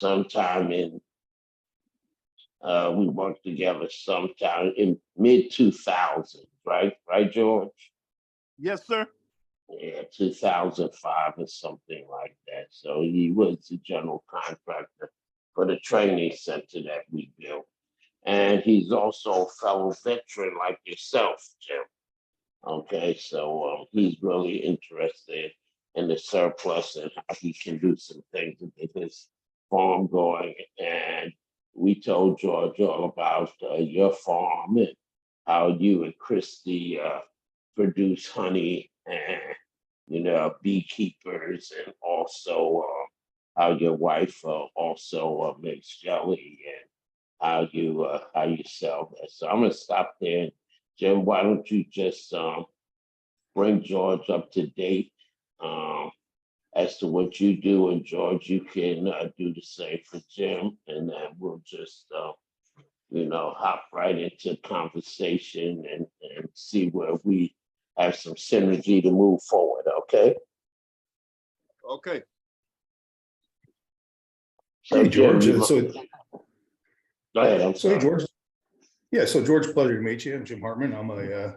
sometime in we worked together sometime in mid 2000s, right? Right, George? Yes, sir. Yeah, 2005 or something like that. So he was the general contractor for the training center that we built. And he's also a fellow veteran like yourself, Jim. Okay, so he's really interested in the surplus and how he can do some things to get his farm going. And we told George all about your farm and how you and Christy produce honey and beekeepers, and also how your wife also makes jelly, and how you sell that. So I'm gonna stop there. Jim, why don't you just bring George up to date um, as to what you do, and George, you can do the same for Jim, and then we'll just hop right into conversation and see where we have some synergy to move forward. Okay. Okay. So Hey, Jim, George. Go ahead. I'm sorry. Hey, George. Yeah, so George, pleasure to meet you. I'm Jim Hartman. I'm a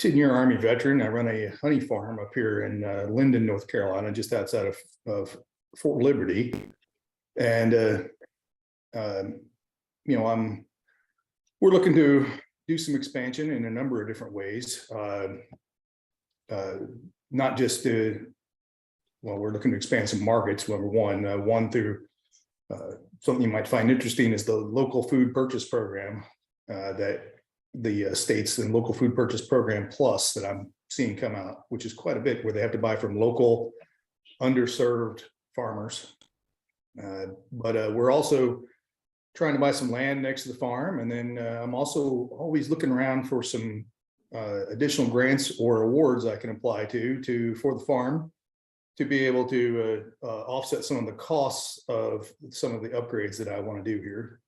10-year Army veteran. I run a honey farm up here in Linden, North Carolina, just outside of Fort Liberty. And, we're looking to do some expansion in a number of different ways. Not just we're looking to expand some markets, number one through something you might find interesting is the local food purchase program that the states and local food purchase program plus that I'm seeing come out, which is quite a bit, where they have to buy from local underserved farmers. But we're also trying to buy some land next to the farm. And then I'm also always looking around for some additional grants or awards I can apply for the farm to be able to offset some of the costs of some of the upgrades that I want to do here.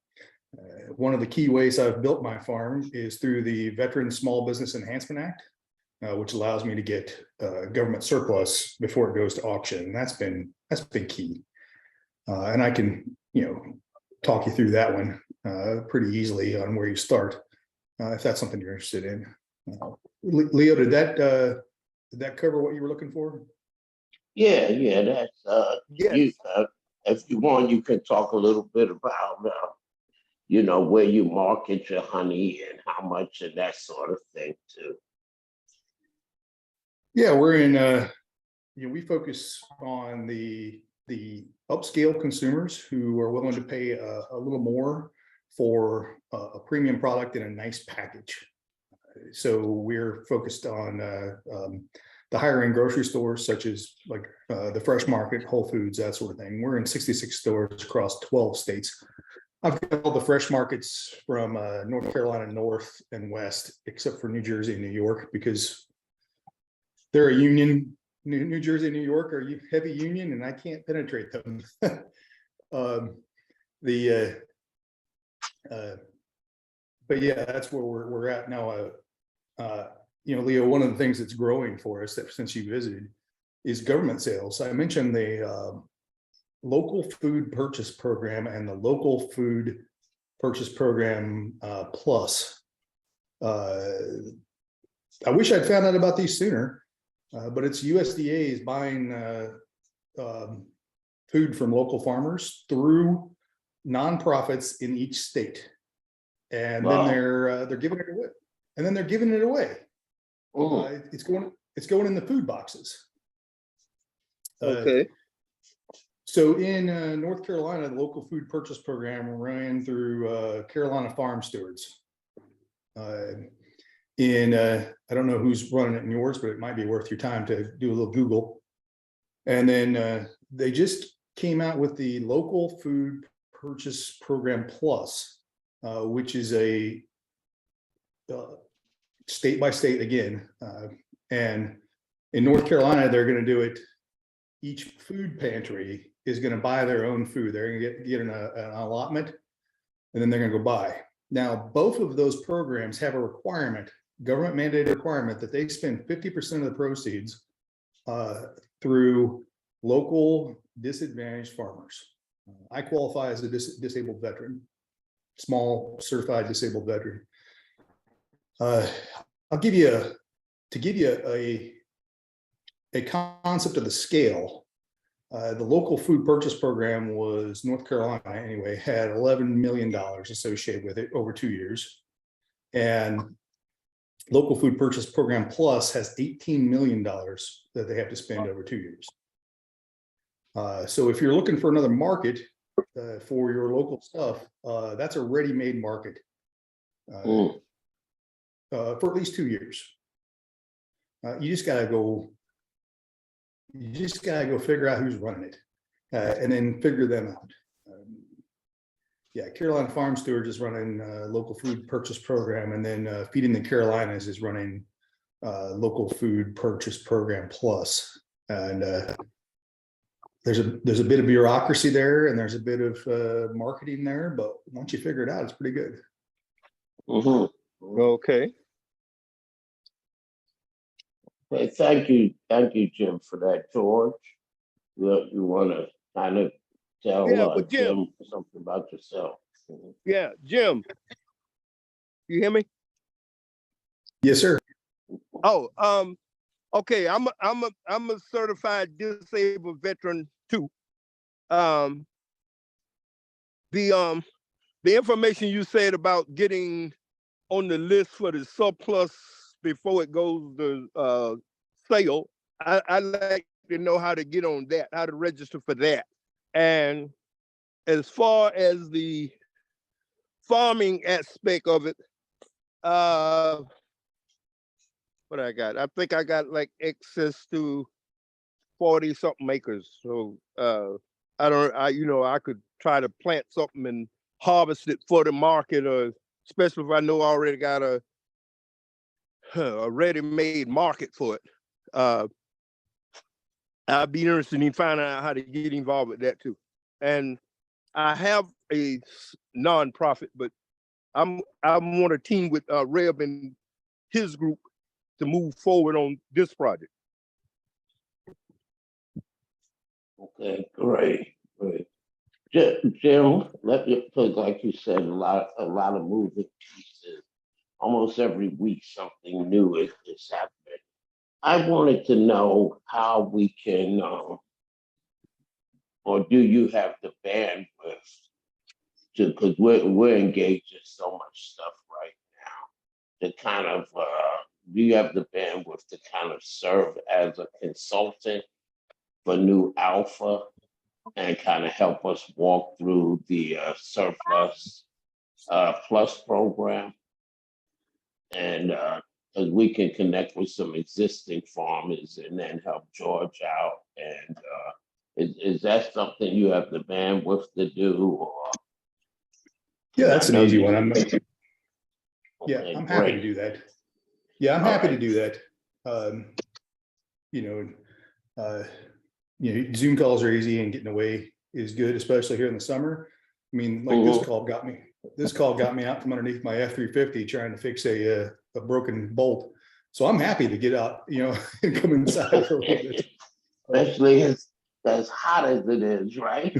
One of the key ways I've built my farm is through the Veteran Small Business Enhancement Act, which allows me to get government surplus before it goes to auction. And that's been key. And I can, talk you through that one pretty easily on where you start, if that's something you're interested in. Leo, did that cover what you were looking for? Yeah, that's Yes. if you want, you can talk a little bit about where you market your honey and how much and that sort of thing too. Yeah, we're in we focus on the upscale consumers who are willing to pay a little more for a premium product in a nice package. So we're focused on the higher end grocery stores, such as like the Fresh Market, Whole Foods, that sort of thing. We're in 66 stores across 12 states. I've got all the Fresh Markets from North Carolina North and West, except for New Jersey and New York, because they're a union. New Jersey and New York are heavy union, and I can't penetrate them. But yeah, that's where we're at now. Leo, one of the things that's growing for us since you visited is government sales. I mentioned the local food purchase program and the local food purchase program plus. I wish I'd found out about these sooner. But it's USDA is buying food from local farmers through nonprofits in each state, and Wow. then they're giving it away. And then they're giving it away. It's going in the food boxes. Okay. So in North Carolina, the local food purchase program ran through Carolina Farm Stewards. I don't know who's running it in yours, but it might be worth your time to do a little Google. And then they just came out with the local food purchase program plus, which is a state by state again. And in North Carolina, they're going to do it. Each food pantry is going to buy their own food. They're going to get an allotment, and then they're going to go buy. Now, both of those programs have a requirement, government mandated requirement, that they spend 50% of the proceeds through local disadvantaged farmers. I qualify as a disabled veteran, small certified disabled veteran. I'll give you a concept of the scale. The local food purchase program was North Carolina anyway, had $11 million associated with it over 2 years. And local food purchase program plus has $18 million that they have to spend over 2 years. So if you're looking for another market for your local stuff, that's a ready-made market for at least 2 years. You just gotta go figure out who's running it, and then figure them out. Yeah, Carolina Farm Stewards is running local food purchase program, and then Feeding the Carolinas is running local food purchase program plus. And there's a bit of bureaucracy there, and there's a bit of marketing there, but once you figure it out, it's pretty good. Okay. Well, thank you, Jim, for that, George. You want to kind of tell but Jim something about yourself? Yeah, Jim, you hear me? Yes, sir. Oh, okay. I'm a certified disabled veteran too. The information you said about getting on the list for the surplus before it goes to sale, I like to know how to get on that, how to register for that. And as far as the farming aspect of it, what I got? I think I got like access to 40 something acres. So I could try to plant something and harvest it for the market, or especially if I know I already got a ready-made market for it. I'd be interested in finding out how to get involved with that too. And I have a nonprofit, but I'm on a team with Reb and his group to move forward on this project. Okay, great. Jim, because like you said, a lot of moving pieces. Almost every week something new is happening. I wanted to know how we can, or do you have the bandwidth to, because we're engaged in so much stuff right now, to kind of, do you have the bandwidth to kind of serve as a consultant for New Alpha and kind of help us walk through the surplus plus program? And because we can connect with some existing farmers and then help George out. And is that something you have the bandwidth to do? Or Yeah, that's an easy one. I'm Okay, happy to do that. Yeah, I'm happy to do that. Zoom calls are easy, and getting away is good, especially here in the summer. I mean, like this call got me. This call got me out from underneath my F-350 trying to fix a broken bolt. So I'm happy to get out, and come inside for a little bit. Especially as hot as it is, right?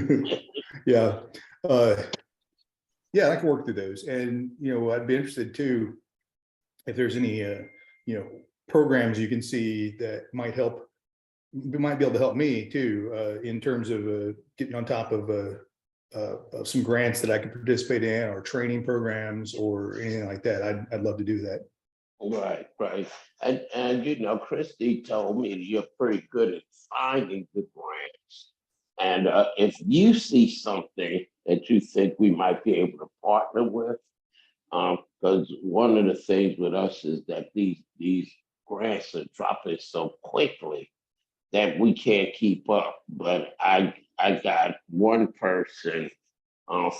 Yeah. I can work through those. And, I'd be interested too, if there's any, programs you can see that might be able to help me too, in terms of getting on top of some grants that I could participate in, or training programs or anything like that. I'd love to do that. Right. And Christy told me that you're pretty good at finding the grants. And if you see something that you think we might be able to partner with, because one of the things with us is that these grants are dropping so quickly that we can't keep up. But I got one person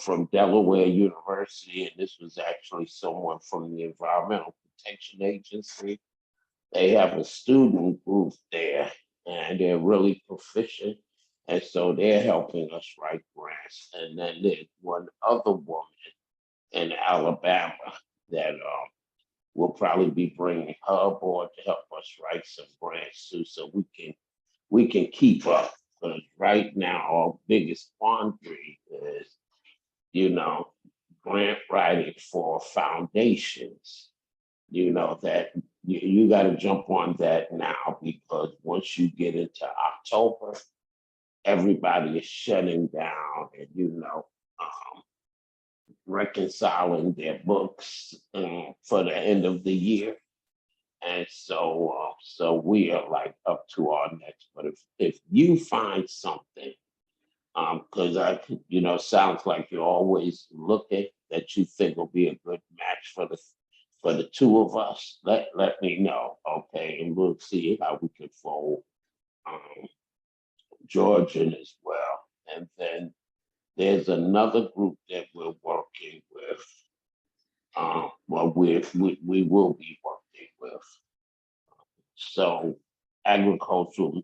from Delaware University, and this was actually someone from the Environmental Protection Agency. They have a student group there, and they're really proficient. And so they're helping us write grants. And then there's one other woman in Alabama that will probably be bringing her aboard to help us write some grants too, so we can keep up. because right now our biggest quandary is, you know, grant writing for foundations. You know that you got to jump on that now because once you get into October, everybody is shutting down and reconciling their books for the end of the year. And so we are like up to our necks. But if you find something, because sounds like you're always looking that you think will be a good match for the two of us. Let me know, okay, and we'll see how we can fold um, George in as well. And then there's another group that we're working with. Well, we will be working with. So Agricultural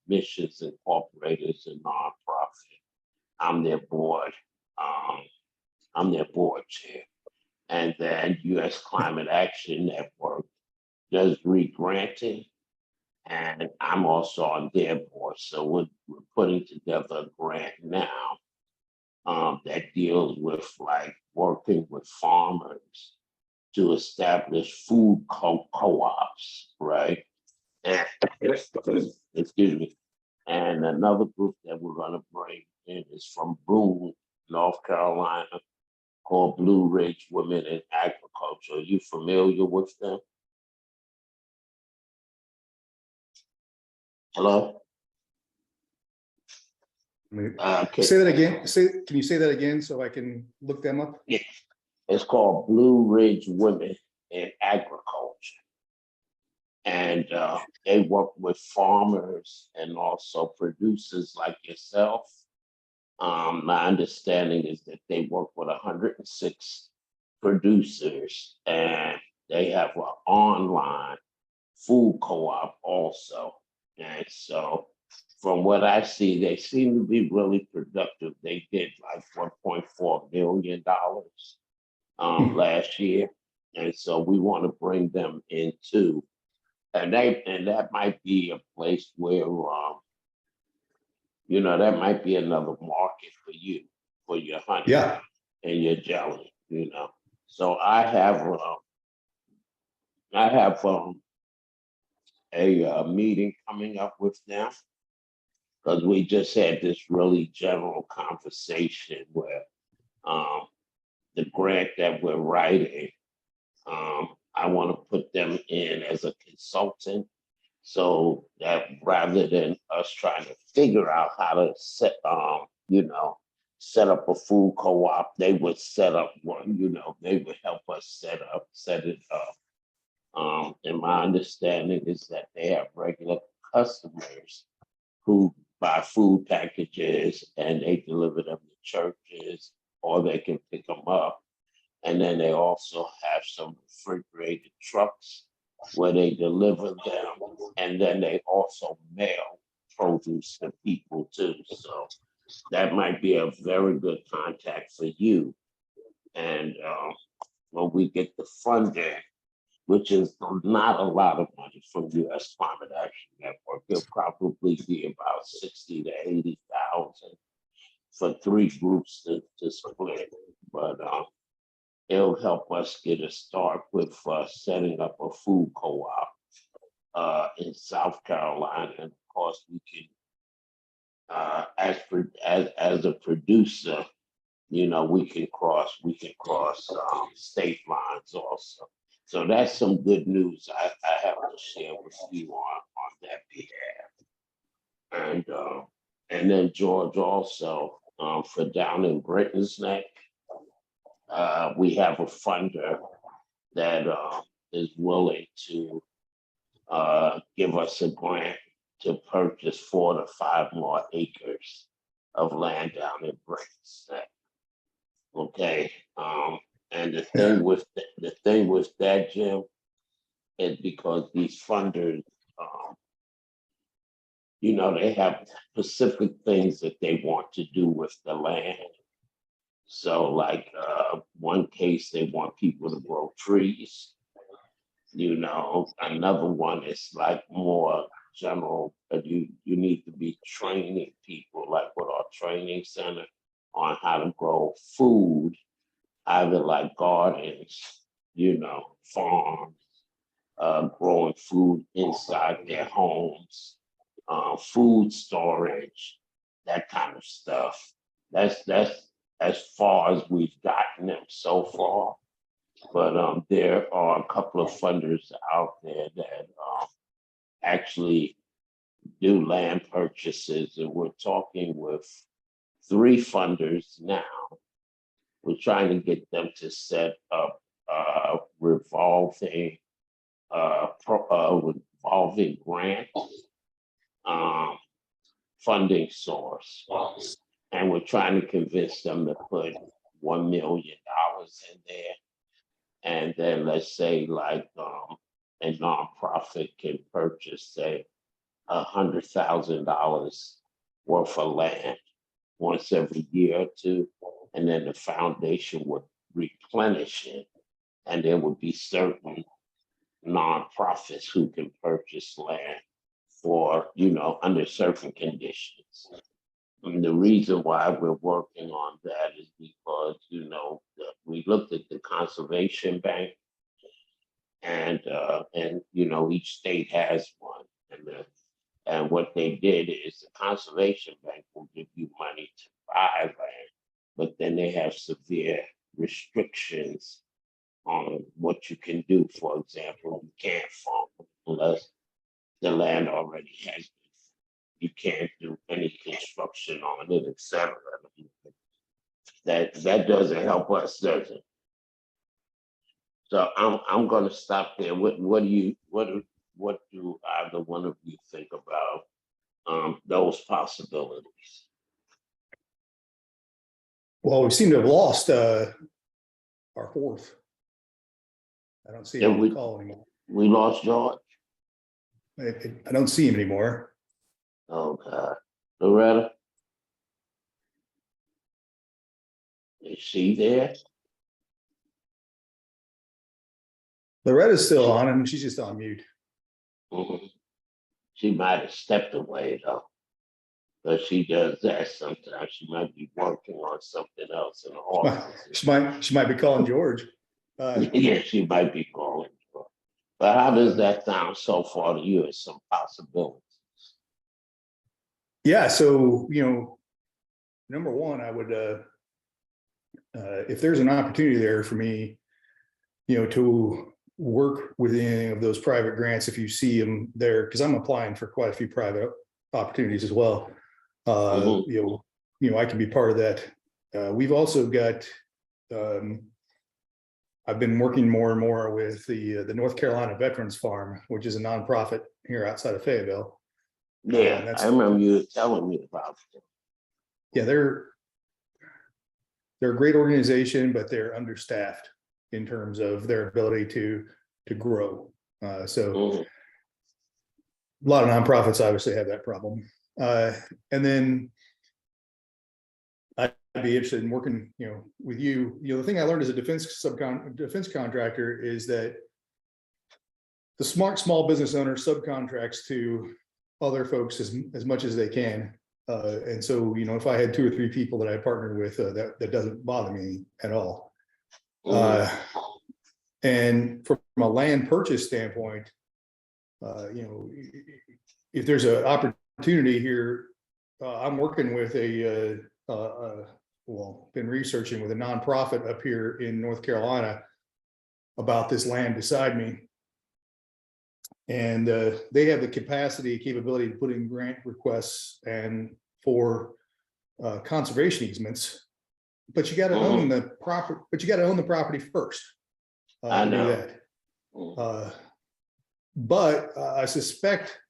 Missions Incorporated is a nonprofit. I'm their board. Um, I'm their board chair. And then U.S. Climate Action Network does re-granting, and I'm also on their board. So we're putting together a grant now that deals with like working with farmers to establish food co-ops, right? And excuse me. And another group that we're going to bring in is from Boone, North Carolina, called Blue Ridge Women in Agriculture. Are you familiar with them? Hello? Say that again. Can you say that again so I can look them up? Yeah, it's called Blue Ridge Women in Agriculture. And they work with farmers and also producers like yourself. My understanding is that they work with 106 producers and they have an online food co-op also. And so from what I see, they seem to be really productive. They did like $1.4 million last year. And so we want to bring them into, and that might be a place where that might be another market for you, for your honey Yeah. and your jelly. So I have a meeting coming up with them because we just had this really general conversation where um, the grant that we're writing, I want to put them in as a consultant so that rather than us trying to figure out how to set up a food co-op, they would set up one, they would help us set it up. And my understanding is that they have regular customers who buy food packages and they deliver them to churches or they can pick them up. And then they also have some refrigerated trucks where they deliver them. And then they also mail produce to people too. So that might be a very good contact for you. And when we get the funding, which is not a lot of money from U.S. Climate Action Network, it'll probably be about 60 to 80,000 for three groups to split. But it'll help us get a start with setting up a food co-op in South Carolina. And of course, we can, as a producer, we can cross state lines also. So that's some good news I have to share with you on that behalf. And then George also for down in Britain's Neck, we have a funder that is willing to give us a grant to purchase 4 to 5 more acres of land down in Britain's Neck. Okay. And the thing with that, Jim, is because these funders, they have specific things that they want to do with the land. So, like one case, they want people to grow trees. Another one is like more general, you need to be training people, like with our training center, on how to grow food, either like gardens, farms, growing food inside their homes, food storage, that kind of stuff. That's as far as we've gotten them so far. But there are a couple of funders out there that actually do land purchases, and we're talking with 3 funders now. We're trying to get them to set up revolving grant funding source, and we're trying to convince them to put $1 million in there, and then let's say like a nonprofit can purchase, say, $100,000 worth of land once every year or two, and then the foundation would replenish it, and there would be certain nonprofits who can purchase land for, under certain conditions. And the reason why we're working on that is because, we looked at the conservation bank, and each state has one, and what they did is the conservation bank will give you money to buy land, but then they have severe restrictions on what you can do. For example, you can't farm unless the land already has been. You can't do any construction on it, etc. That doesn't help us, does it? So I'm going to stop there. What do either one of you think about those possibilities? Well, we seem to have lost our 4th. I don't see him on the call anymore. We lost George. I don't see him anymore. Oh God, Loretta, is she there? Loretta's still on, and she's just on mute. Mm-hmm. She might have stepped away though, but she does that sometimes. She might be working on something else in the office. She might be calling George. Yeah, she might be calling. But how does that sound so far to you as some possibilities? Yeah, so number one, I would if there's an opportunity there for me, to work with any of those private grants, if you see them there, because I'm applying for quite a few private opportunities as well. I can be part of that. We've also got I've been working more and more with the North Carolina Veterans Farm, which is a nonprofit here outside of Fayetteville. Yeah, I remember you telling me about it. Yeah, they're a great organization, but they're understaffed in terms of their ability to grow. A lot of nonprofits obviously have that problem. And then I'd be interested in working, with you. The thing I learned as a defense contractor is that the smart small business owner subcontracts to other folks as much as they can. And so, if I had 2 or 3 people that I partnered with, that doesn't bother me at all. And from a land purchase standpoint, if there's an opportunity here, I'm working with been researching with a nonprofit up here in North Carolina about this land beside me. And they have the capability to put in grant requests and for conservation easements, but you got to own the property. But you got to own the property first. I know that. But I suspect,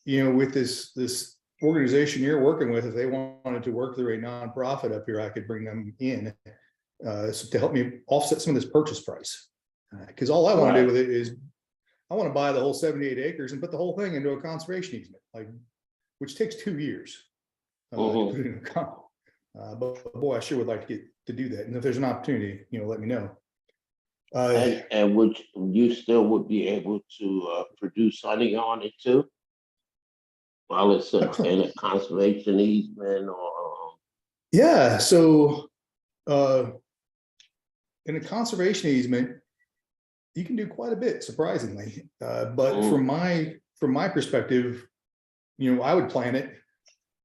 with this organization you're working with, if they wanted to work through a nonprofit up here, I could bring them in to help me offset some of this purchase price. Because all I want to do with it is I want to buy the whole 78 acres and put the whole thing into a conservation easement, which takes 2 years. But boy, I sure would like to get to do that. And if there's an opportunity, let me know. And would you still would be able to produce honey on it too? Well, it's in a conservation easement or, Yeah, so in a conservation easement, you can do quite a bit, surprisingly. But from my perspective, I would plant it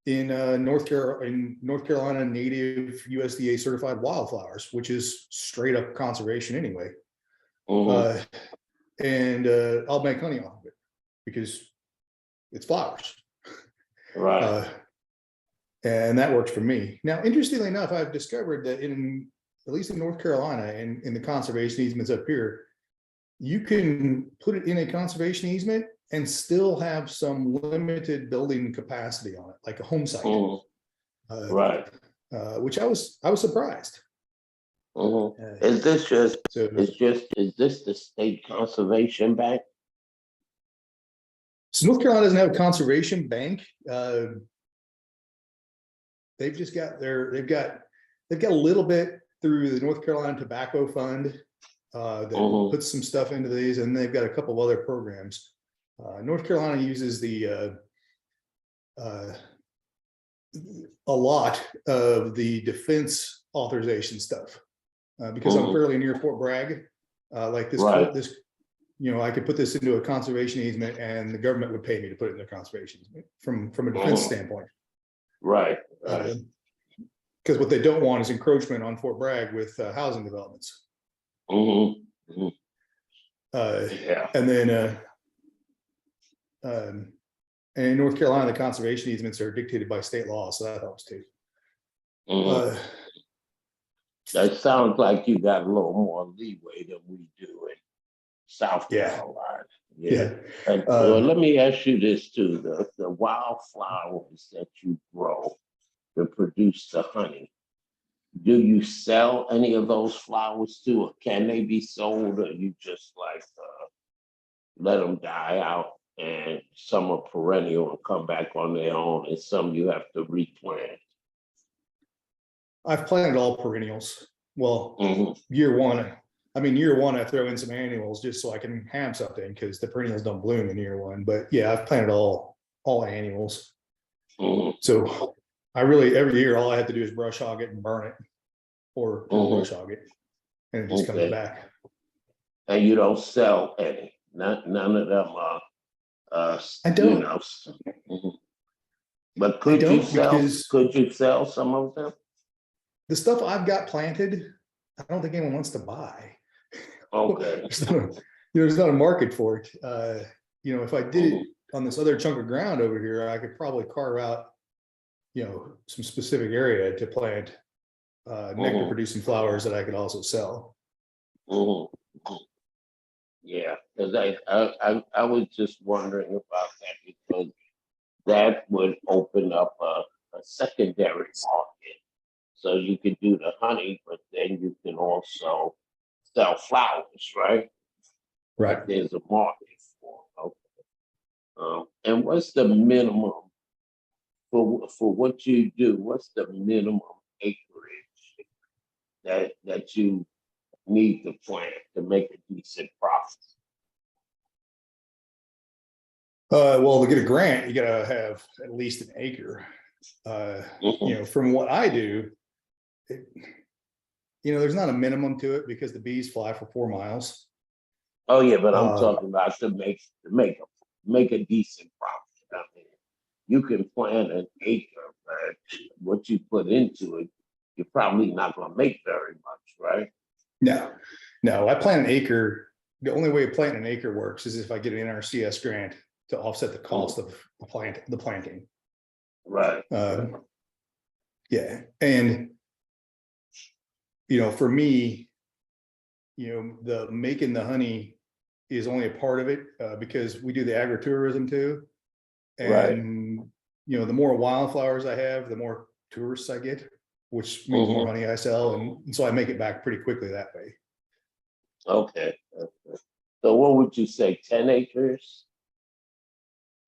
in North Carolina native USDA certified wildflowers, which is straight up conservation anyway. And I'll make honey off of it because it's flowers. right. And that works for me. Now, interestingly enough, I've discovered that at least in North Carolina and in the conservation easements up here, you can put it in a conservation easement and still have some limited building capacity on it, like a home site. Right. Which I was surprised. Is this the state conservation bank? So North Carolina doesn't have a conservation bank. They've just got they've got a little bit through the North Carolina Tobacco Fund that puts some stuff into these, and they've got a couple of other programs. North Carolina uses a lot of the defense authorization stuff because I'm fairly near Fort Bragg. Like this, I could put this into a conservation easement, and the government would pay me to put it in a conservation easement from a defense standpoint. Right. Because what they don't want is encroachment on Fort Bragg with housing developments. Yeah. And then and in North Carolina, the conservation easements are dictated by state law, so that helps too. That sounds like you got a little more leeway than we do in South Carolina. And let me ask you this too: the wildflowers that you grow to produce the honey, do you sell any of those flowers too, or can they be sold, or you just like let them die out? And some are perennial and come back on their own, and some you have to replant. I've planted all perennials. Well, year one I throw in some annuals just so I can have something because the perennials don't bloom in year one. But yeah, I've planted all annuals. So I really every year all I have to do is brush hog it and burn it, or brush hog it, and it just comes back. And you don't sell any. None of them are. I don't. But could you sell some of them? The stuff I've got planted, I don't think anyone wants to buy. Okay. There's not a market for it. If I did it on this other chunk of ground over here, I could probably carve out, some specific area to plant nectar producing flowers that I could also sell. Yeah, because I was just wondering about that, because that would open up a secondary market. So you could do the honey, but then you can also sell flowers, right? Right. But there's a market for it. Okay. And what's the minimum for what you do? What's the minimum acreage that you need to plant to make a decent profit? Well, to get a grant, you gotta have at least an acre. From what I do, there's not a minimum to it because the bees fly for 4 miles. Oh yeah, but I'm talking about to make a decent profit. I mean, you can plant an acre, but what you put into it, you're probably not going to make very much, right? No, I plant an acre. The only way planting an acre works is if I get an NRCS grant to offset the cost of the planting. Right. Yeah. And, for me, the making the honey is only a part of it because we do the agritourism too. And, the more wildflowers I have, the more tourists I get, which means more honey I sell. And so I make it back pretty quickly that way. Okay. So what would you say, 10 acres?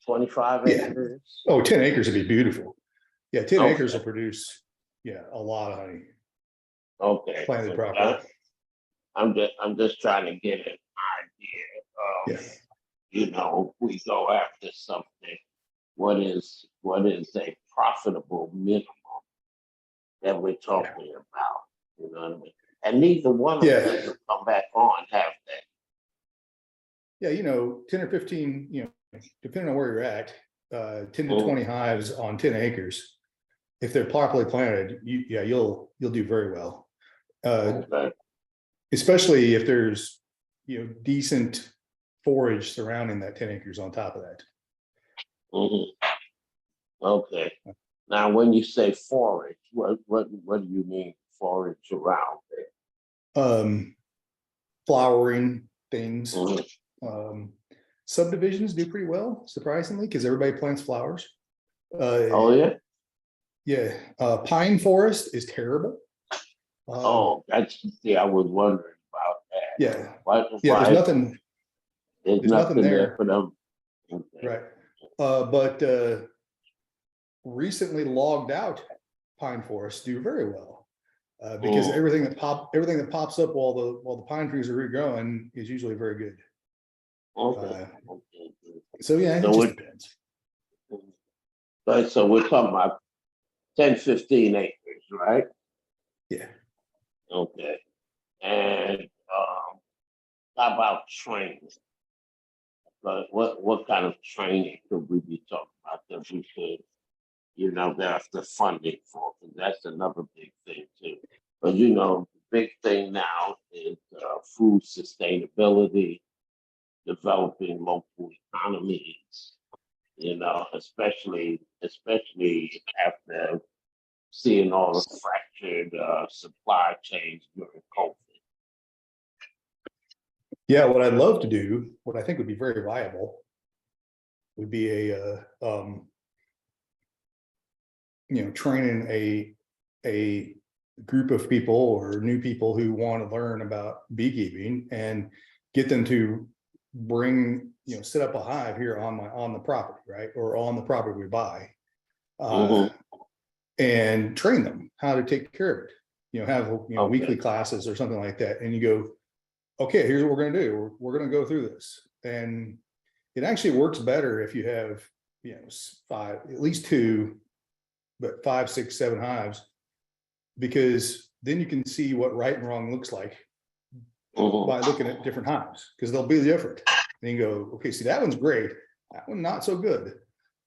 25 acres? Oh, 10 acres would be beautiful. Yeah, 10 acres will produce, a lot of honey. Okay. Planted properly. I'm just trying to get an idea of, we go after something what is a profitable minimum that we're talking about. You know what I mean? And neither one of Yeah. them to come back on have that. Yeah, 10 or 15, depending on where you're at, 10 to 20 hives on 10 acres. If they're properly planted, you'll do very well. Okay. Especially if there's, decent forage surrounding that 10 acres on top of that. Mhm. Okay. Now, when you say forage, what do you mean forage around there? Flowering things. Mhm. Subdivisions do pretty well, surprisingly, because everybody plants flowers. Oh yeah. Yeah, pine forest is terrible. Oh, I was wondering about that. Yeah, Why? there's nothing. There's There's nothing nothing there there. for them. Okay. Right. But recently logged out pine forests do very well. Because everything that pops up while the pine trees are regrowing is usually very good. Okay. So yeah, it So just depends. So we're talking about 10, 15 acres, right? Yeah. Okay. And how about training? But what kind of training could we be talking about that we could, get the funding for? Because that's another big thing too. But the big thing now is food sustainability, developing local economies. Especially after seeing all the fractured supply chains during COVID. Yeah, what I'd love to do, what I think would be very viable, would be training a group of people or new people who want to learn about beekeeping and get them to set up a hive here on the property, right? Or on the property we buy. And train them how to take care of it. Have weekly classes or something like that. And you go, okay, here's what we're going to do. We're going to go through this. And it actually works better if you have, at least two, but 5, 6, 7 hives, because then you can see what right and wrong looks like by looking at different hives, because they'll be different. And you go, okay, see, that one's great. That one, not so good.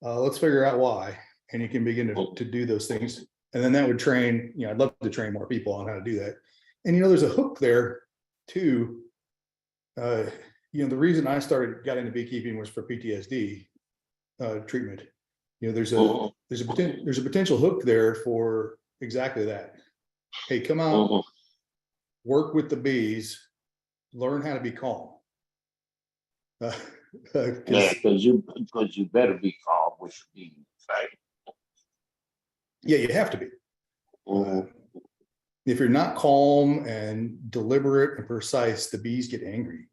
Let's figure out why. And you can begin to do those things. And then that would train, I'd love to train more people on how to do that. And, there's a hook there too. The reason I got into beekeeping was for PTSD treatment. There's a potential hook there for exactly that. Hey, come out, work with the bees, learn how to be calm. Yeah, because you better be calm with the bees, right? Yeah, you have to be. If you're not calm and deliberate and precise, the bees get angry.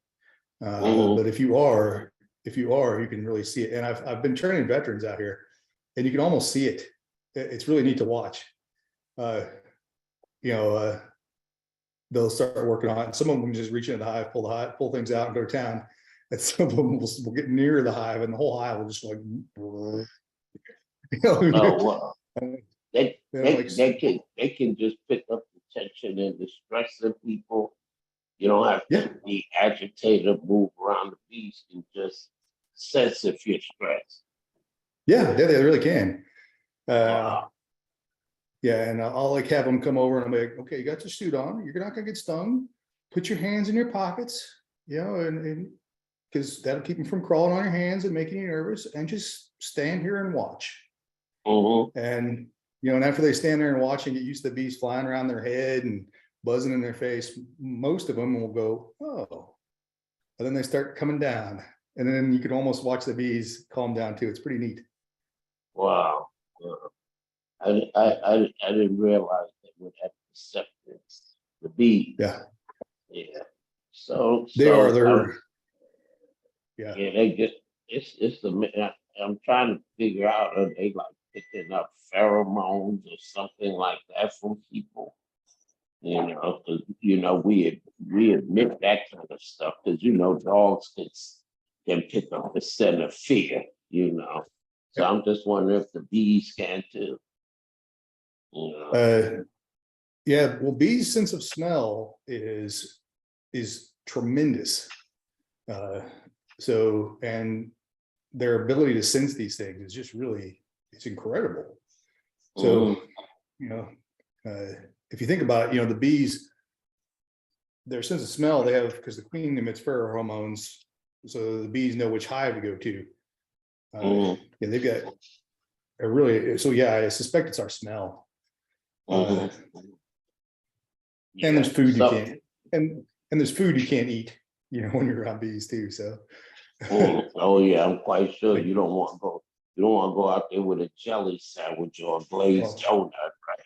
But if you are, you can really see it. And I've been training veterans out here, and you can almost see it. It's really neat to watch. They'll start working on it. Some of them just reach into the hive, pull things out, and go to town. And some of them will get near the hive, and the whole hive will just like. They can just pick up the tension and the stress in people. You don't have to be agitated, move around the beast, and just sense if you're stressed. Yeah, they really can. Wow. Yeah, and I'll have them come over and I'm like, okay, you got your suit on. You're not gonna get stung. Put your hands in your pockets, and because that'll keep them from crawling on your hands and making you nervous. And just stand here and watch. And and after they stand there and watch and get used to the bees flying around their head and buzzing in their face, most of them will go, oh, and then they start coming down, and then you can almost watch the bees calm down too. It's pretty neat. Wow. I didn't realize they would have acceptance. The bees. Yeah. So they are there. Yeah, they just it's the I'm trying to figure out, are they like picking up pheromones or something like that from people? Because we admit that kind of stuff because dogs can pick up the scent of fear. So I'm just wondering if the bees can too. You know? Yeah, well, bees' sense of smell is tremendous. So, and their ability to sense these things is just really, it's incredible. So, you know, if you think about it, you know, the bees, their sense of smell they have because the queen emits pheromones, so the bees know which hive to go to. Yeah, they've got a really, so yeah, I suspect it's our smell. Yeah, And there's food you so- can't, and there's food you can't eat, you know, when you're around bees too. So, Oh yeah, I'm quite sure you don't want to go. You don't want to go out there with a jelly sandwich or a glazed donut, right?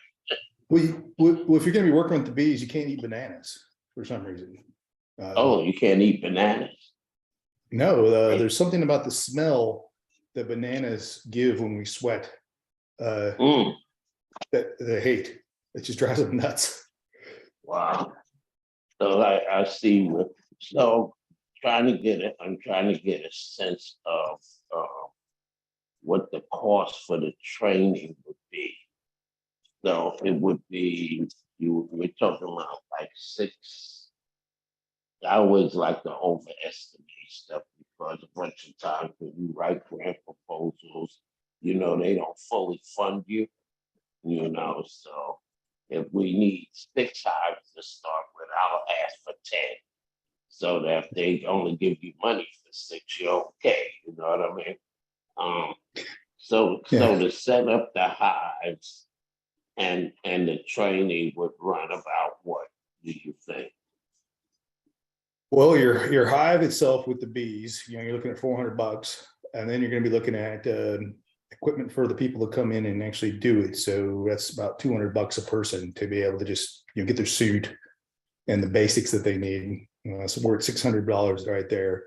well, if you're going to be working with the bees, you can't eat bananas for some reason. Oh, you can't eat bananas. No, there's something about the smell that bananas give when we sweat that they hate. It just drives them nuts. Wow. So I see. So I'm trying to get a sense of what the cost for the training would be. So it would be we're talking about like six. I always like to overestimate stuff because a bunch of times when you write grant proposals, you know, they don't fully fund you, you know. So if we need 6 hives to start with, I'll ask for 10. So that if they only give you money for 6, you're okay. You know what I mean? So to set up the hives and the training would run about what do you think? Well, your hive itself with the bees, you know, you're looking at $400, and then you're going to be looking at equipment for the people to come in and actually do it. So that's about $200 a person to be able to just, you know, get their suit and the basics that they need. So we're at $600 right there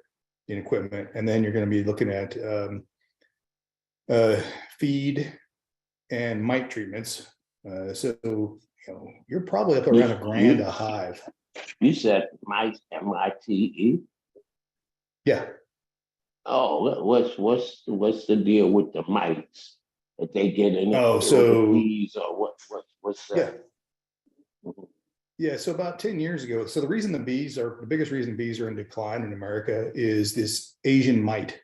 in equipment, and then you're going to be looking at feed and mite treatments. So you know, you're probably up around $1,000 a hive. You said mite, MITE. Yeah. Oh, what's the deal with the mites? That they get in so the bees or what's that? Yeah. Yeah, so about 10 years ago, so the biggest reason bees are in decline in America is this Asian mite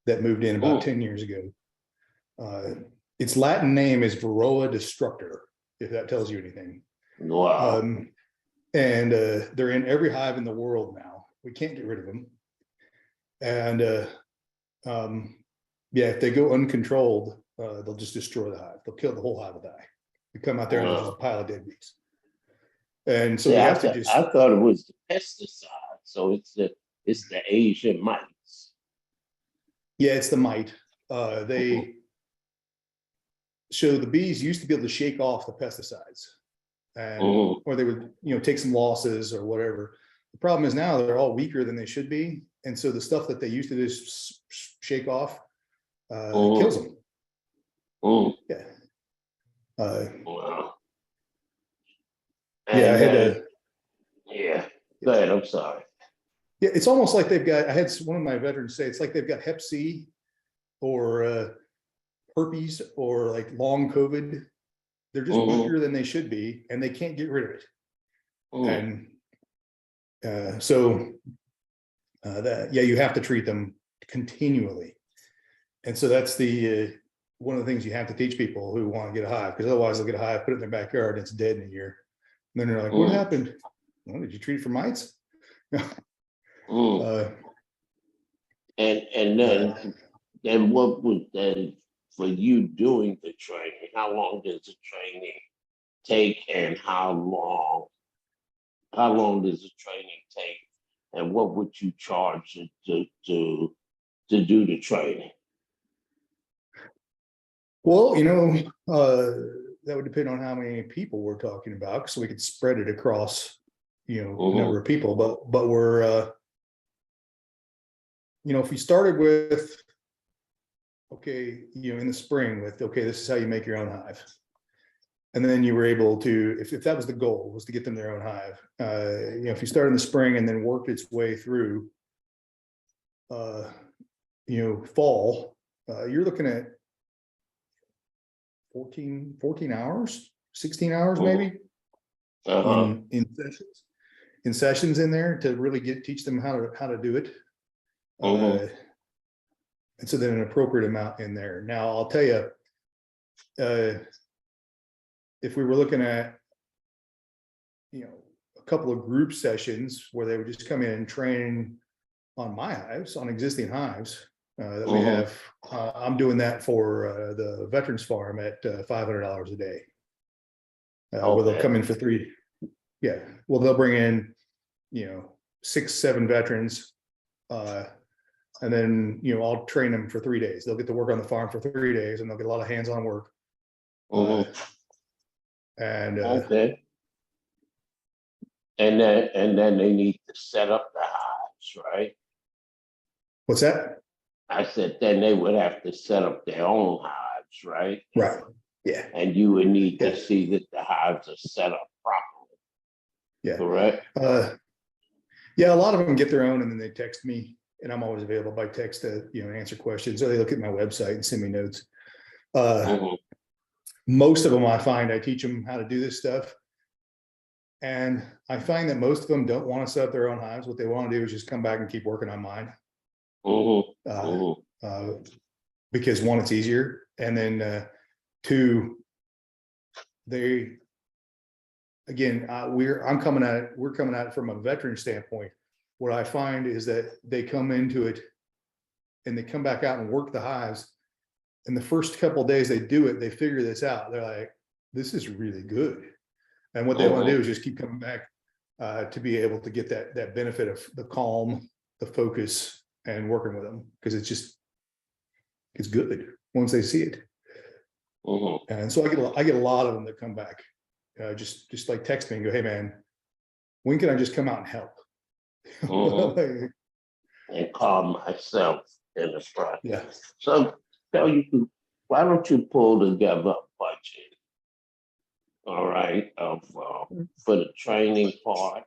that moved in about 10 years ago. Its Latin name is Varroa destructor, if that tells you anything. Wow. And they're in every hive in the world now. We can't get rid of them. And yeah, if they go uncontrolled, they'll just destroy the hive. They'll kill the whole hive will die. You come out there and there's just a pile of dead bees. And so I thought it was the pesticide. So it's the Asian mites. Yeah, it's the mite. They so the bees used to be able to shake off the pesticides, and or they would, you know, take some losses or whatever. The problem is now they're all weaker than they should be, and so the stuff that they used to just shake off kills them. Yeah. Wow. Yeah, I had to. Yeah. Go ahead. I'm sorry. Yeah, it's almost like they've got. I had one of my veterans say it's like they've got Hep C, or herpes, or like long COVID. They're just weaker than they should be, and they can't get rid of it. And so that, yeah, you have to treat them continually. And so that's the one of the things you have to teach people who want to get a hive, because otherwise they'll get a hive, put it in their backyard, and it's dead in a year. And then they're like, what happened? Well, did you treat it for mites? And then what would then for you doing the training? How long does the training take, and how long does the training take, and what would you charge to do the training? Well, you know, that would depend on how many people we're talking about, so we could spread it across, you know, a number of people. But we're, you know, if we started with, okay, you know, in the spring with, okay, this is how you make your own hive. And then you were able to, if that was the goal, was to get them their own hive. You know, if you start in the spring and then worked its way through, you know, fall, you're looking at 14 hours, 16 hours Mhm. maybe Uh-huh. in sessions in there to really teach them how to do it. Mhm. And so then an appropriate amount in there. Now I'll tell you, if we were looking at, a couple of group sessions where they would just come in and train on my hives, on existing hives that we Mhm. have, I'm doing that for the Veterans Farm at $500 a day. Where they'll Okay. come in for three. Yeah, well, they'll bring in, 6, 7 veterans. And then, I'll train them for 3 days. They'll get to work on the farm for 3 days and they'll get a lot of hands-on work. Mhm. And Okay. And then they need to set up the hives, right? what's that? I said then they would have to set up their own hives, right? Right. Yeah. And you would need to Yeah. see that the hives are set up properly, Yeah. correct? Yeah, a lot of them get their own and then they text me, and I'm always available by text to, answer questions, or they look at my website and send me notes. Mhm. Most of them I find I teach them how to do this stuff. And I find that most of them don't want to set up their own hives. What they want to do is just come back and keep working on mine. Mhm. Uh, Mhm. because one, it's easier. And then 2, we're coming at it from a veteran standpoint. What I find is that they come into it and they come back out and work the hives. And the first couple of days they do it, they figure this out. They're like, this is really good. And what they want to do is just keep coming back to be able to get that benefit of the calm, the focus, and working with them, because it's good once they see it. Mhm. And so I get a lot of them that come back, just like text me and go, hey man, when can I just come out and help? Mhm. And calm myself in the process. Yeah. So why don't you pull together a budget, all right, of for the training part,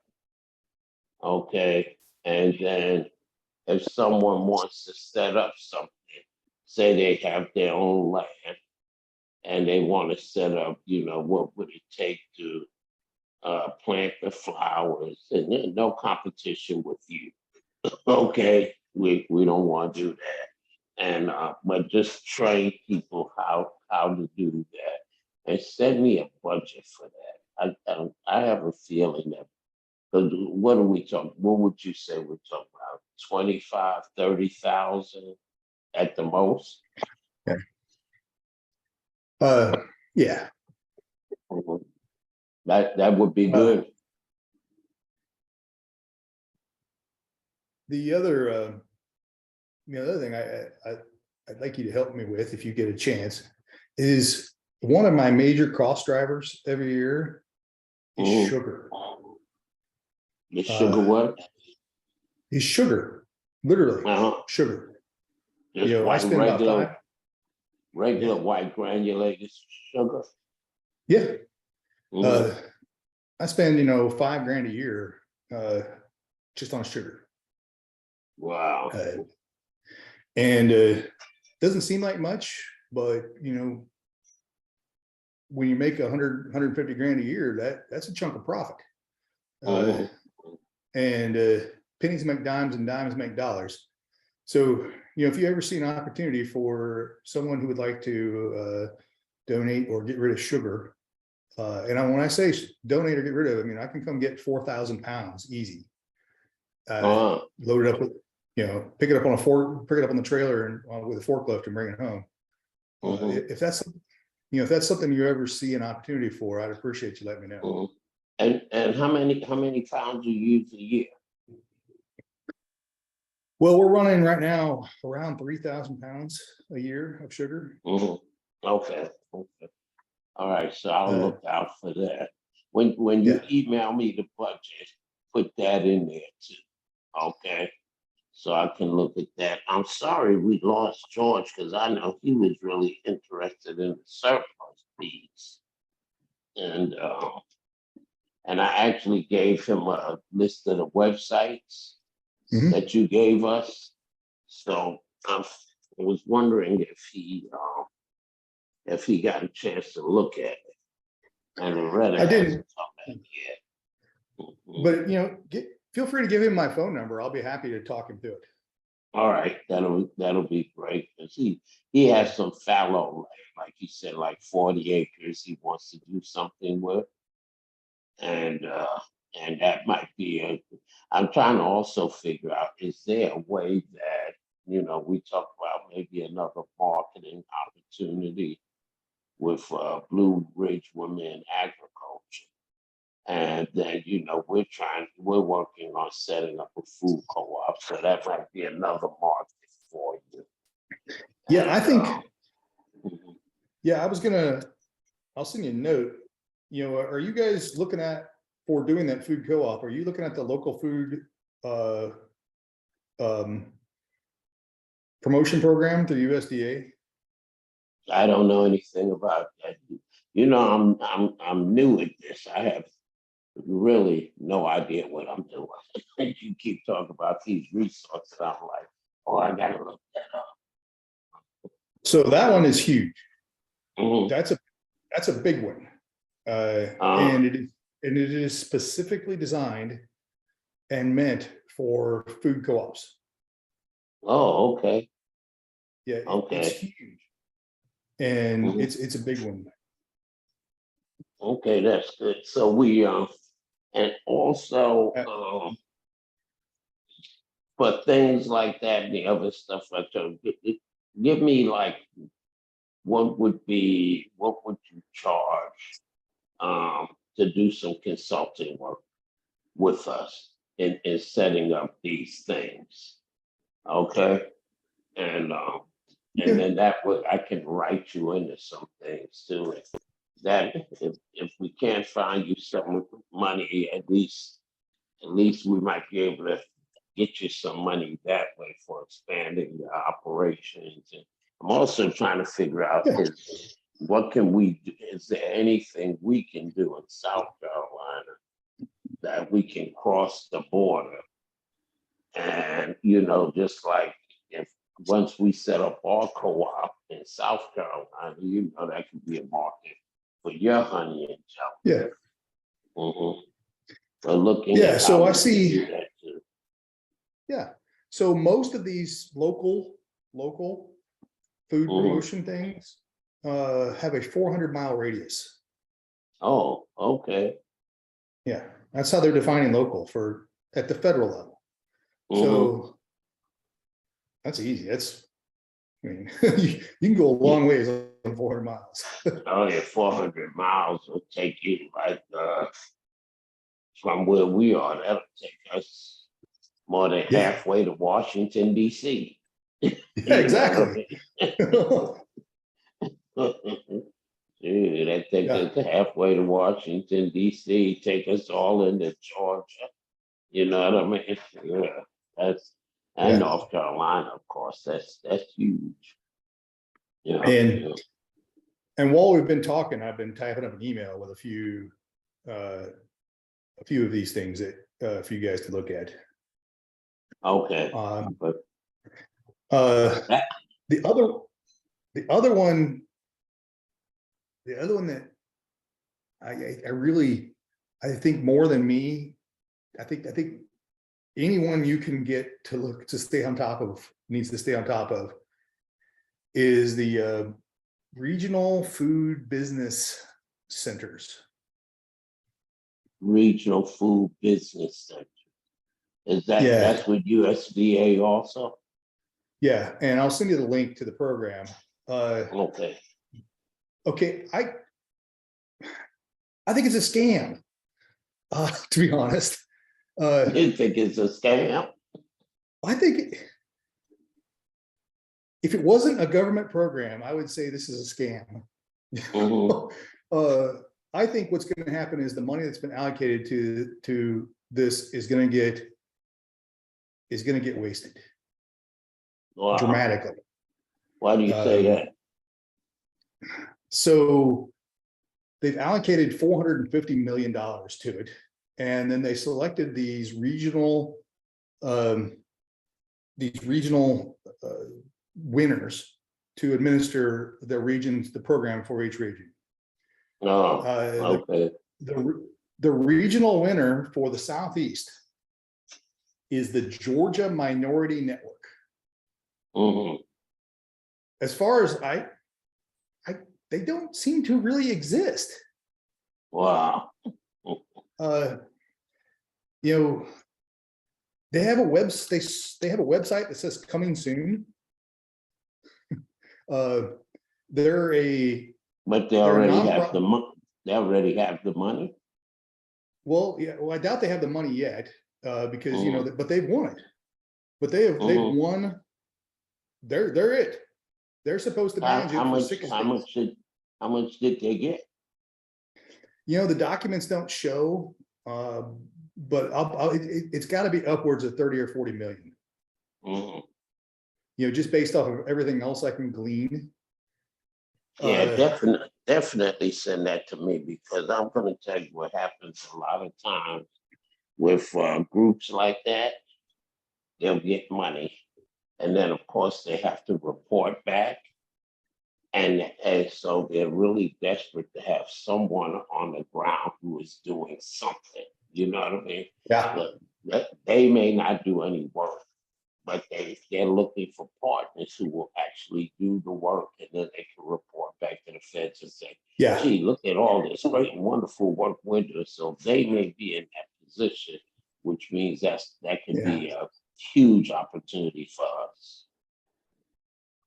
okay, and then if someone wants to set up something, say they have their own land and they want to set up, what would it take to plant the flowers, and then no competition with you. Okay, we don't want to do that, and but just train people how to do that, and send me a budget for that. I have a feeling that, because what are we talking? What would you say we're talking about? 25, 30,000 at the most. Yeah. Yeah. Mhm. That would be Uh, good. the other thing I'd like you to help me with, if you get a chance, is one of my major cost drivers every year is Mhm. sugar. The sugar what? Is sugar, literally Uh-huh. sugar. Just I white spend about regular Yeah. white granulated sugar. Yeah. Mhm. I spend, $5,000 a year just on sugar. Wow. And doesn't seem like much, but when you make 150 grand a year, that's a chunk of profit. Mhm. And pennies make dimes and dimes make dollars. So, if you ever see an opportunity for someone who would like to donate or get rid of sugar, when I say donate or get rid of, I mean, I can come get 4,000 pounds easy. Load it up with, pick it up on the trailer and with a forklift and bring it home. Mhm. If that's something you ever see an opportunity for, I'd appreciate you letting me know. Mhm. And how many pounds you use a year? Well, we're running right now around 3,000 pounds a year of sugar. Mhm. Okay. Okay. All right. So I'll Uh, look out for that. When you yeah. email me the budget, put that in there too. Okay. So I can look at that. I'm sorry we lost George, because I know he was really interested in the surplus piece. And I actually gave him a list of the websites Mhm. that you gave us. So I was wondering if if he got a chance to look at it. And Loretta I didn't. hasn't come back yet. Mhm. But feel free to give him my phone number. I'll be happy to talk him through it. All right, that'll be great, because he has some fallow land, like he said, like 40 acres he wants to do something with. And that might be I'm trying to also figure out, is there a way that, we talk about maybe another marketing opportunity with Blue Ridge Women in Agriculture. And then, we're working on setting up a food co-op. So that might be another market for you. Yeah, And, I think, mhm. yeah, I'll send you a note. Are you guys looking at, for doing that food co-op, are you looking at the local food promotion program through USDA? I don't know anything about that. I'm new at this. I have really no idea what I'm doing. You keep talking about these resources. I'm like, oh, I gotta look that up. So that one is huge. Mhm. That's a big one. And it is specifically designed and meant for food co-ops. Oh, okay. Yeah, Okay. it's huge. And Mhm. it's a big one. Okay, that's good. So we and also for things like that and the other stuff like that, give me like what would you charge to do some consulting work with us in setting up these things? Okay. And then that way I can write you into some things too. If we can't find you some money, at least we might be able to get you some money that way for expanding your operations. And I'm also trying to figure out Yeah. what can we do? Is there anything we can do in South Carolina that we can cross the border? And just like if once we set up our co-op in South Carolina, that could be a market for your honey and jelly. Yeah. Mm-hmm. So looking Yeah, at so how I we can see. do that too. Yeah. So most of these local food Mhm. promotion things have a 400-mile radius. Oh, okay. Yeah, that's how they're defining local at the federal level. Mhm. So that's easy. I mean, you can go a long ways on 400 miles. Oh yeah, 400 miles will take you like from where we are. That'll take us more than Yeah. halfway to Washington, D.C. Yeah, exactly. Dude, that take Yeah. us halfway to Washington, D.C., take us all into Georgia. You know what I mean? Yeah, that's and Yeah. North Carolina, of course. That's huge. Yeah. And while we've been talking, I've been typing up an email with a few of these things that for you guys to look at. Okay. But The other one that I really, I think more than me, I think anyone you can get to stay on top of needs to stay on top of is the regional food business centers. regional food business center. Is that's with USDA also? Yeah, and I'll send you the link to the program. Okay. Okay, I think it's a scam, to be honest. You think it's a scam? I think if it wasn't a government program, I would say this is a scam. Mhm. I think what's going to happen is the money that's been allocated to this is going to get wasted Wow. dramatically. Why do you say that? So they've allocated $450 million to it, and then they selected these regional winners to administer the program for each region. Oh, Uh, okay. the regional winner for the Southeast is the Georgia Minority Network. Hmm. As far as they don't seem to really exist. Wow. You know, they have a website that says coming soon. They're a But they They're already not have pro- the money. They already have the money. well, yeah, well, I doubt they have the money yet, because Mhm. but they've won it. But they've Mhm. won. They're it. They're supposed to manage How it for much? 6 How days. much did? How much did they get? The documents don't show, but it's got to be upwards of 30 or 40 million. Mhm. Just based off of everything else I can glean. Yeah, Uh, definitely send that to me, because I'm going to tell you what happens a lot of times with groups like that. They'll get money, and then of course they have to report back, and so they're really desperate to have someone on the ground who is doing something. You know what I mean? yeah, They may not do any work, but they're looking for partners who will actually do the work, and then they can report back to the feds and say, yeah, gee, look at all this great and wonderful work we're doing. So they may be in that position, which means that could yeah, be a huge opportunity for us.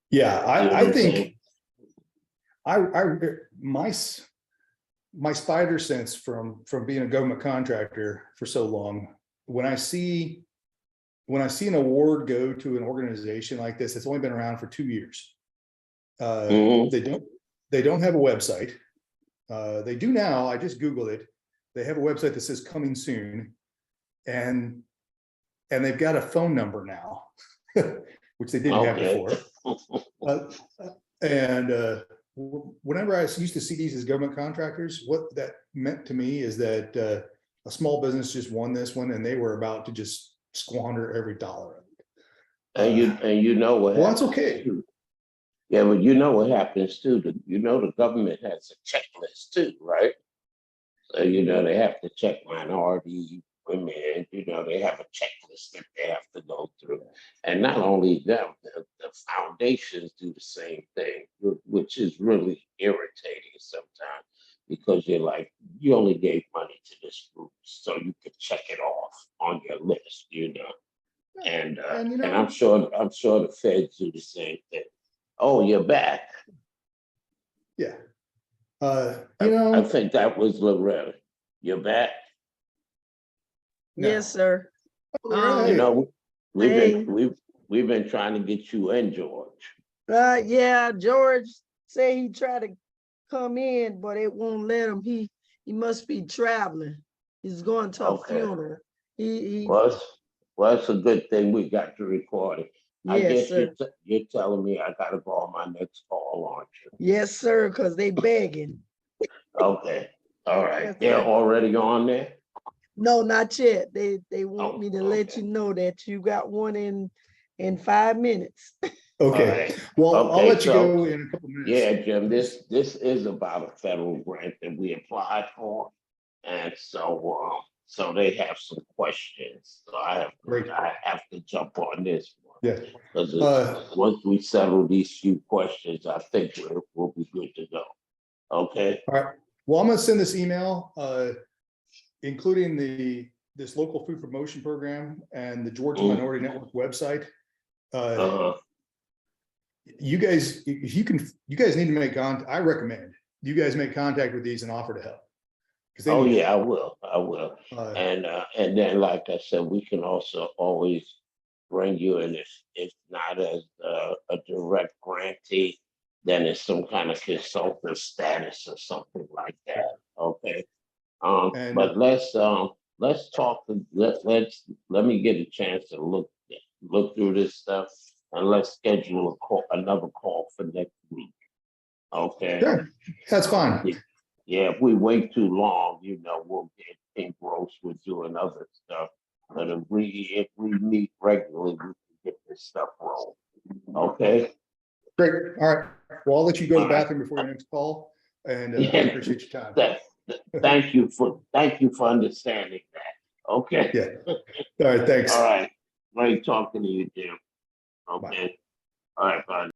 yeah. You know what I I'm think saying? my spider sense from being a government contractor for so long, when I see an award go to an organization like this that's only been around for 2 years, Mhm. they don't have a website. They do now. I just Googled it. They have a website that says coming soon, and they've got a phone number now, which they didn't have Okay. before. And whenever I used to see these as government contractors, what that meant to me is that a small business just won this one, and they were about to just squander every dollar of it. And you know what Well, that's happens okay. too. Yeah, but you know what happens too. The government has a checklist too, right? So, they have to check minority women, they have a checklist that they have to go through. And not only them, the foundations do the same thing, which is really irritating sometimes, because you're like, you only gave money to this group, so you could check it off on your list. And And I'm sure the feds do the same thing. Oh, you're back. yeah, I think that was Loretta. You're back. no. Yes, sir. You Hey, know, we've Hey. been we've been trying to get you in, George. Yeah, George said he tried to come in, but it won't let him. He must be traveling. He's going to a Okay. funeral. He Well, it's a good thing we got you recorded. I yes, guess sir. you're telling me I gotta go on my next call, aren't you? Yes, sir, because they begging. Okay. All right. Yes, They're sir. already on there? No, not yet. They want Oh, me to let okay. you know that you got one in 5 minutes. All okay. right. Well, I'll Okay, let you so go in a couple minutes. yeah, Jim, this is about a federal grant that we applied for. And so they have some questions. So Great. I have to jump on this one. Yeah. Because Uh, once we settle these few questions, I think we'll be good to go. Okay. All right. Well, I'm going to send this email, including this local food promotion program and the Georgia Mhm. Minority Network website. Uh-huh. You guys, if you guys need to make contact. I recommend you guys make contact with these and offer to help, because they Oh need yeah, I help. will. I will. Uh, And then, like I said, we can also always bring you in if not as a direct grantee, then it's some kind of consultant status or something like that. Okay. And But let's talk. Let me get a chance to look through this stuff, and let's schedule another call for next week. Okay. sure, that's fine. Yeah, if we wait too long, we'll get engrossed with doing other stuff. But if we meet regularly, we can get this stuff rolling. Okay. Great. All right. Well, I'll let you go to the All right. bathroom before your next call, and I Yeah. appreciate your time. Thank you for understanding that. Okay. Yeah. All right. Thanks. All right. Great talking to you, Jim. Okay. All right, bye.